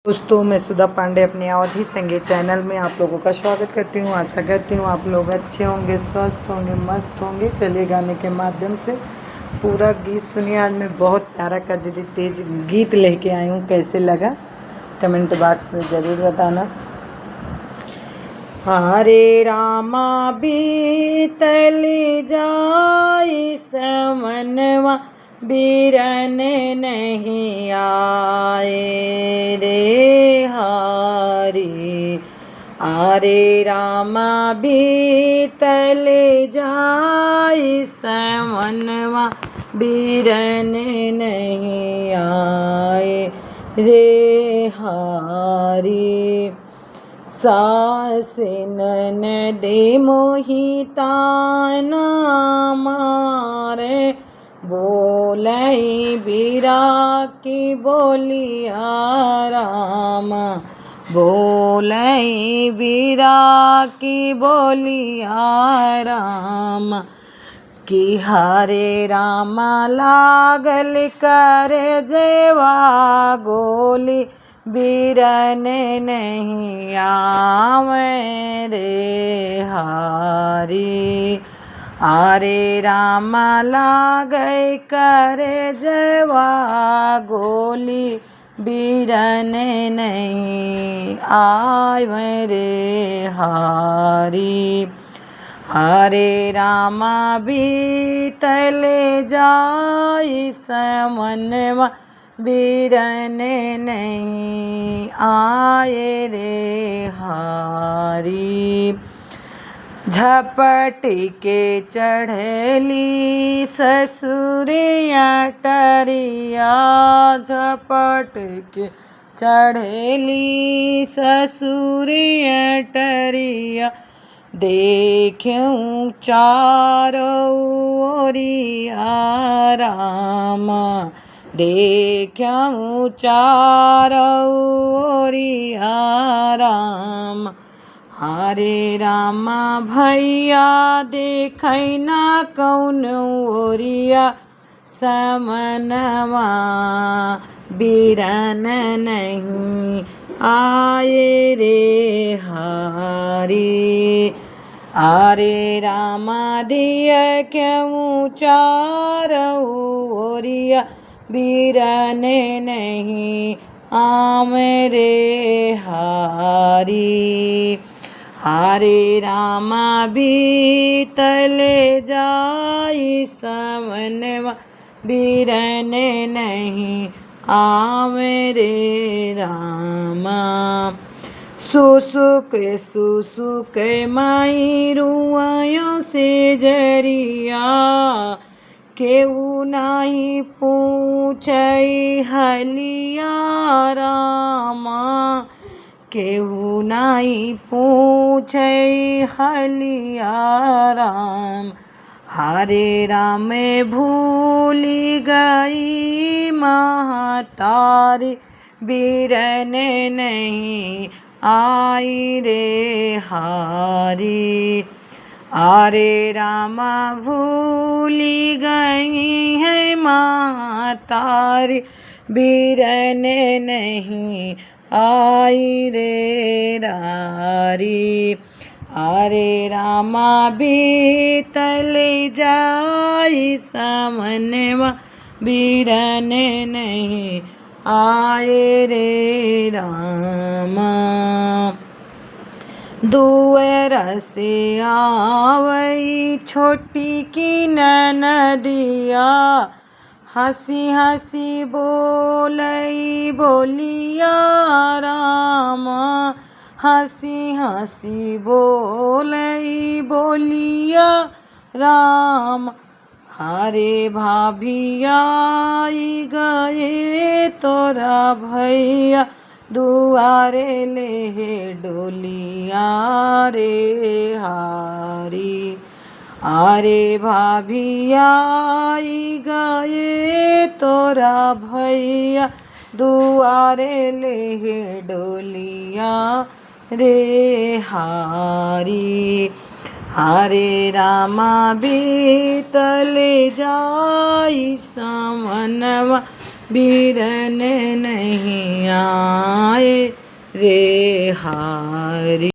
दोस्तों, मैं सुधा पांडे अपने अवधि संगीत चैनल में आप लोगों का स्वागत करती हूँ। आशा करती हूँ आप लोग अच्छे होंगे, स्वस्थ होंगे, मस्त होंगे। चलिए गाने के माध्यम से पूरा गीत सुनिए। आज मैं बहुत प्यारा कजरी तेज गीत लेके आई हूँ। कैसे लगा कमेंट बॉक्स में ज़रूर बताना। हरे रामा बीतली जाई समनवा, बीरन नहीं आए रे हरी। हरे रामा बीतली जाई समनवा, बीरन नहीं आए रे हरी। सास ननदे मोहिताना मारे, बोलई बीरा की बोलिया रामा। बोलई बीरा की बोलिया रामा। कि हरे रामा लागल कर जेवा गोली, बीरन नहीं आवे रे हरी। हरे रामा लागै कर जेवा गोली, बीरन नहीं आवे रे हरी। हरे रामा बीतले जाई समनवा, बीरन नहीं आए रे हरी। झपट के चढ़ली ससुरिया टरिया, झपट के चढ़ली ससुरिया टरिया। देखूं चारों ओरिया रामा, देखूं चारों ओरिया रामा। हरे रामा भैया देखै ना कौन ओरिया समनवा, बीरन नहीं आए रे हरी। हरे रामा दिया क्यों चारों ओरिया, बीरन नहीं आवे रे हरी। हरे रामा बीतले जाई समनवा, बीरन नहीं आवे रे रामा। सुसुक सुसुक माई रुआयों से जरिया, केहू नाही पूछई हलिया रामा। केहू नाही पूछई हलिया राम। हरे राम भूली गई महतारी, बीरन नहीं आई रे हरी। हरे रामा भूली गई है महतारी, बीरन नहीं आई रे रारी। हरे रामा बीतले जाई समनवा, बीरन नहीं आए रे रामा। दुअर से आवई छोटी की ननदिया, हंसी हंसी बोलई बोलिया रामा। हंसी हंसी बोलई बोलिया राम। हरे भाभिया आई गए तोरा भैया, दुआरे ले डोलिया रे हरी। अरे भाभिया आई गए तोरा भैया, दुआरे ले डोलिया रे हरी। हरे रामा बीतले जाई सावनवा बीरन नहीं आए रे हारी।